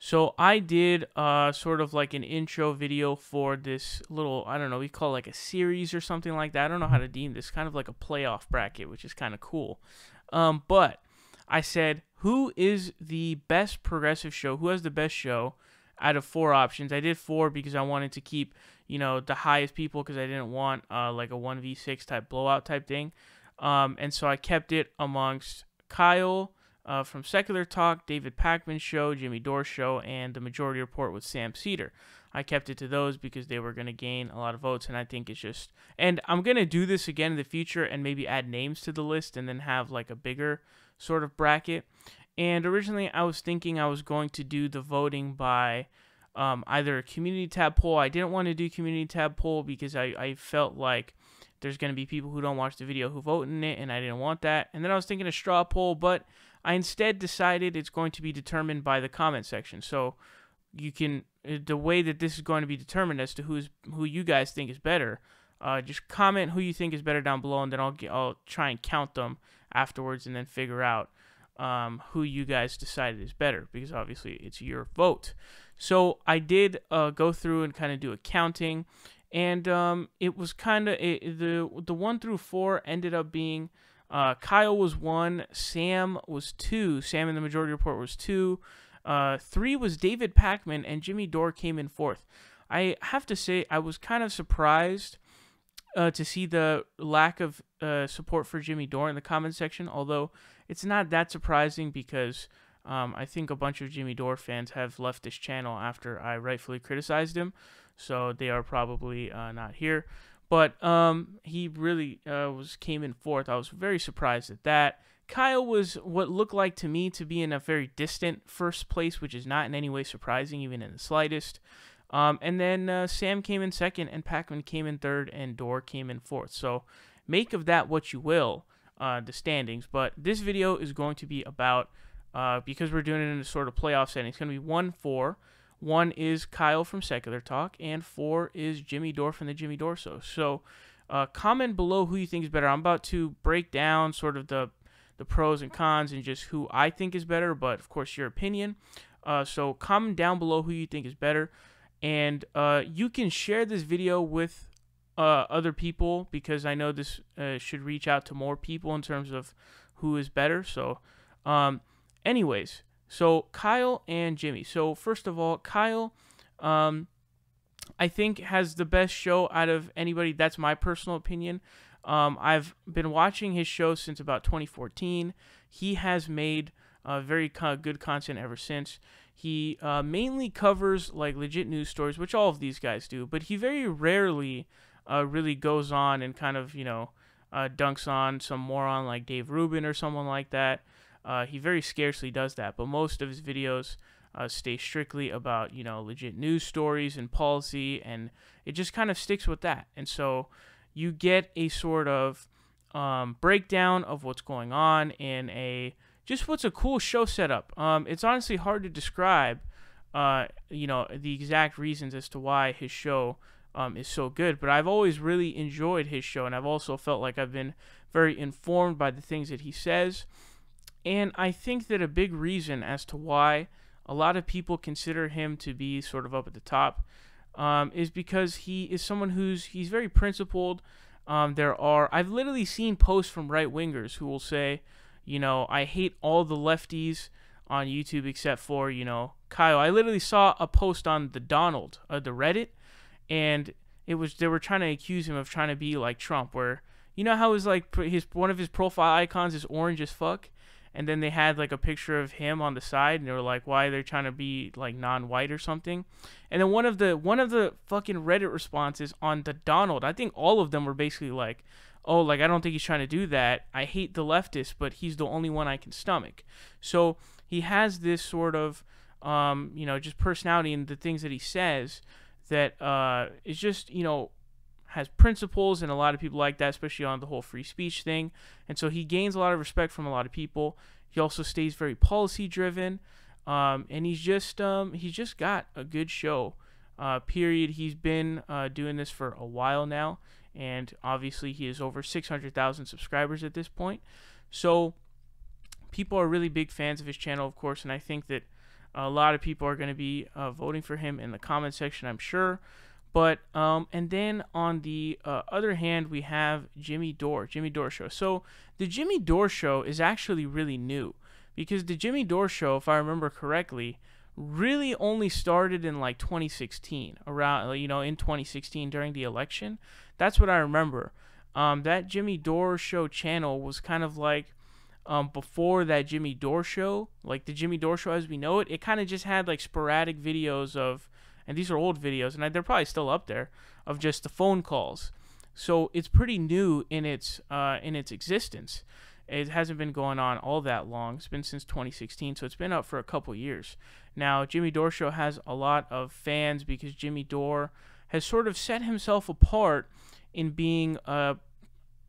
So I did sort of like an intro video for this little, I don't know, we call it like a series or something like that. I don't know how to deem this, kind of like a playoff bracket, which is kind of cool. But I said, who is the best progressive show? Who has the best show out of 4 options? I did 4 because I wanted to keep, the highest people because I didn't want like a 1v6 type blowout type thing. And so I kept it amongst Kyle from Secular Talk, David Pakman's show, Jimmy Dore's show, and the Majority Report with Sam Cedar. I kept it to those because they were going to gain a lot of votes, and I think it's just... And I'm going to do this again in the future and maybe add names to the list and then have like a bigger sort of bracket. And originally I was thinking I was going to do the voting by either a community tab poll. I didn't want to do community tab poll because I felt like there's going to be people who don't watch the video who vote in it, and I didn't want that. And then I was thinking a straw poll, but I instead decided it's going to be determined by the comment section. So you can, the way that this is going to be determined as to who you guys think is better, just comment who you think is better down below, and then I'll try and count them afterwards and then figure out who you guys decided is better, because obviously it's your vote. So I did go through and kind of do a counting, and it was kind of the 1 through 4 ended up being Kyle was 1, Sam was 2, Sam in the Majority Report was 2, 3 was David Pakman, and Jimmy Dore came in 4th. I have to say I was kind of surprised to see the lack of support for Jimmy Dore in the comment section, although it's not that surprising because I think a bunch of Jimmy Dore fans have left this channel after I rightfully criticized him, so they are probably not here. But he really came in 4th. I was very surprised at that. Kyle was what looked like to me to be in a very distant 1st place, which is not in any way surprising, even in the slightest. And then Sam came in 2nd, and Pakman came in 3rd, and Dore came in 4th. So make of that what you will, the standings. But this video is going to be about, because we're doing it in a sort of playoff setting, it's going to be 1-4. 1 is Kyle from Secular Talk, and 4 is Jimmy Dore from the Jimmy Dore Show. So comment below who you think is better. I'm about to break down sort of the pros and cons and just who I think is better, but of course your opinion. So comment down below who you think is better. And you can share this video with other people, because I know this should reach out to more people in terms of who is better. So anyways, so Kyle and Jimmy. So first of all, Kyle, I think has the best show out of anybody. That's my personal opinion. I've been watching his show since about 2014. He has made very good content ever since. He mainly covers like legit news stories, which all of these guys do, but he very rarely really goes on and kind of, dunks on some moron like Dave Rubin or someone like that. He very scarcely does that, but most of his videos stay strictly about, legit news stories and policy, and it just kind of sticks with that. And so you get a sort of breakdown of what's going on in just what's a cool show setup. It's honestly hard to describe, the exact reasons as to why his show is so good, but I've always really enjoyed his show, and I've also felt like I've been very informed by the things that he says. And I think that a big reason as to why a lot of people consider him to be sort of up at the top is because he is someone he's very principled. I've literally seen posts from right-wingers who will say, I hate all the lefties on YouTube except for, Kyle. I literally saw a post on the Reddit, and they were trying to accuse him of trying to be like Trump, where, how his one of his profile icons is orange as fuck, and then they had like a picture of him on the side, and they were like, why they're trying to be like non-white or something. And then one of the fucking Reddit responses on the Donald, I think all of them were basically like, oh, like, I don't think he's trying to do that. I hate the leftists, but he's the only one I can stomach. So he has this sort of, just personality in the things that he says that is just, has principles, and a lot of people like that, especially on the whole free speech thing. And so he gains a lot of respect from a lot of people. He also stays very policy driven, and he's just got a good show. Period. He's been doing this for a while now, and obviously he has over 600,000 subscribers at this point. So people are really big fans of his channel, of course, and I think that A lot of people are going to be voting for him in the comment section, I'm sure. But and then on the other hand, we have Jimmy Dore show. So the Jimmy Dore show is actually really new, because the Jimmy Dore show, if I remember correctly, really only started in like 2016, around in 2016 during the election. That's what I remember. That Jimmy Dore show channel was kind of like before that Jimmy Dore show, like the Jimmy Dore show as we know it. It kind of just had like sporadic videos of, and these are old videos, and they're probably still up there, of just the phone calls. So it's pretty new in its existence. It hasn't been going on all that long. It's been since 2016, so it's been up for a couple years. Now, Jimmy Dore show has a lot of fans because Jimmy Dore has sort of set himself apart in being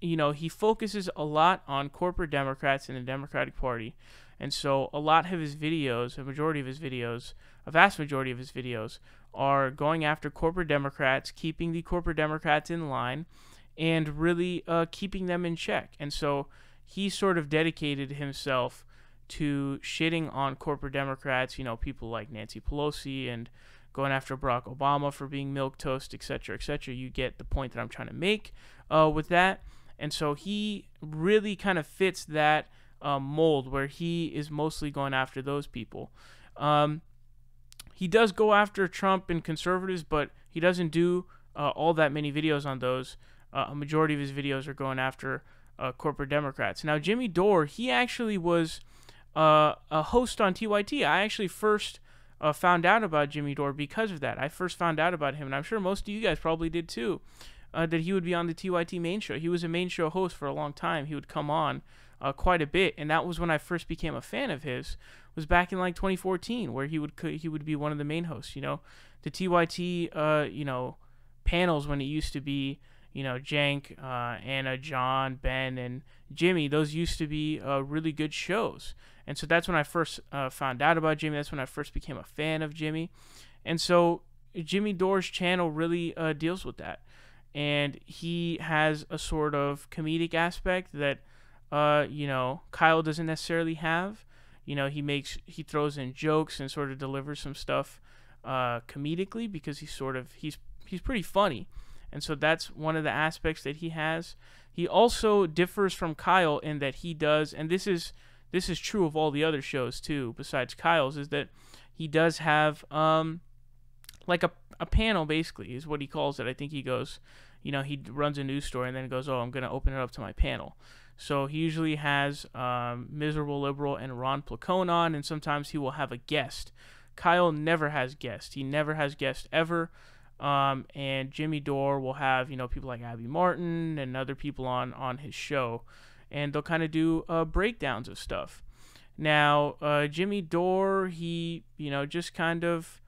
he focuses a lot on corporate Democrats in the Democratic Party. And so a lot of his videos, a vast majority of his videos, are going after corporate Democrats, keeping the corporate Democrats in line, and really keeping them in check. And so he sort of dedicated himself to shitting on corporate Democrats, people like Nancy Pelosi, and going after Barack Obama for being milquetoast, etc., etc. You get the point that I'm trying to make with that. And so he really kind of fits that mold where he is mostly going after those people. He does go after Trump and conservatives, but he doesn't do all that many videos on those. A majority of his videos are going after corporate Democrats. Now, Jimmy Dore, he actually was a host on TYT. I actually first found out about Jimmy Dore because of that. I first found out about him, and I'm sure most of you guys probably did too, that he would be on the TYT main show. He was a main show host for a long time. He would come on quite a bit, and that was when I first became a fan of his, was back in like 2014, where he would be one of the main hosts. The TYT panels, when it used to be Jank, Anna, John, Ben, and Jimmy, those used to be really good shows. And so that's when I first found out about Jimmy. That's when I first became a fan of Jimmy. And so Jimmy Dore's channel really deals with that. And he has a sort of comedic aspect that Kyle doesn't necessarily have. He throws in jokes and sort of delivers some stuff comedically, because he's pretty funny. And so that's one of the aspects that he has. He also differs from Kyle in that he does, and this is true of all the other shows too, besides Kyle's, is that he does have like a panel, basically, is what he calls it. I think he goes, he runs a news story and then goes, oh, I'm going to open it up to my panel. So he usually has Miserable Liberal and Ron Placone on, and sometimes he will have a guest. Kyle never has guests. He never has guests ever. And Jimmy Dore will have, people like Abby Martin and other people on his show, and they'll kind of do breakdowns of stuff. Now, Jimmy Dore, he, just kind of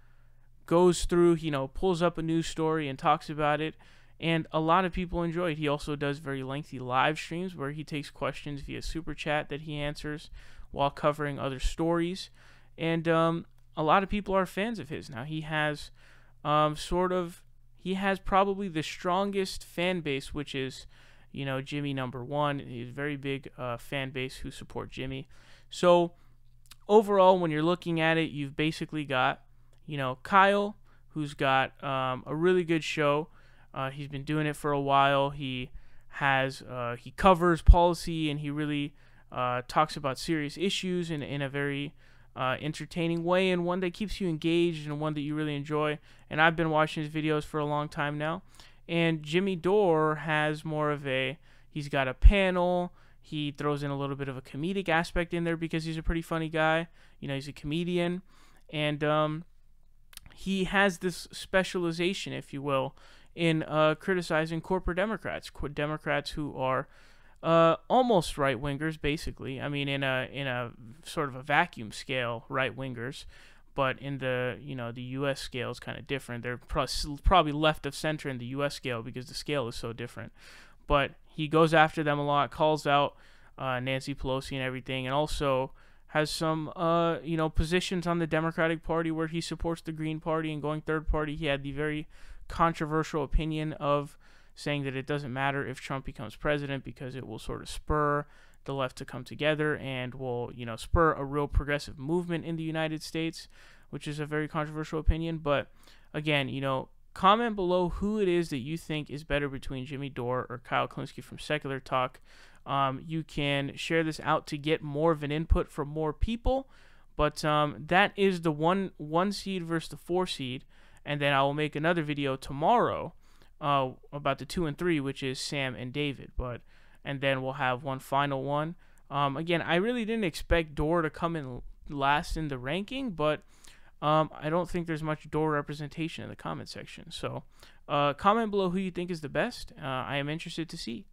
goes through, pulls up a news story and talks about it, and a lot of people enjoy it. He also does very lengthy live streams where he takes questions via Super Chat that he answers while covering other stories, and a lot of people are fans of his. Now, he has he has probably the strongest fan base, which is, Jimmy #1. He's a very big fan base who support Jimmy. So overall, when you're looking at it, you've basically got, Kyle, who's got a really good show. He's been doing it for a while. He covers policy, and he really talks about serious issues in a very entertaining way, and one that keeps you engaged and one that you really enjoy. And I've been watching his videos for a long time now. And Jimmy Dore has more of he's got a panel. He throws in a little bit of a comedic aspect in there because he's a pretty funny guy. He's a comedian, and he has this specialization, if you will, in criticizing corporate Democrats who are almost right-wingers, basically. I mean, in a sort of a vacuum scale, right-wingers, but in the the U.S. scale is kind of different. They're probably left of center in the U.S. scale because the scale is so different. But he goes after them a lot, calls out Nancy Pelosi and everything, and also has some positions on the Democratic Party where he supports the Green Party and going third party. He had the very controversial opinion of saying that it doesn't matter if Trump becomes president because it will sort of spur the left to come together and will, spur a real progressive movement in the United States, which is a very controversial opinion. But again, comment below who it is that you think is better between Jimmy Dore or Kyle Kulinski from Secular Talk. You can share this out to get more of an input from more people. But that is the one seed versus the 4 seed. And then I will make another video tomorrow about the 2 and 3, which is Sam and David. And then we'll have one final one. Again, I really didn't expect Dore to come in last in the ranking, but I don't think there's much Dore representation in the comment section. So comment below who you think is the best. I am interested to see.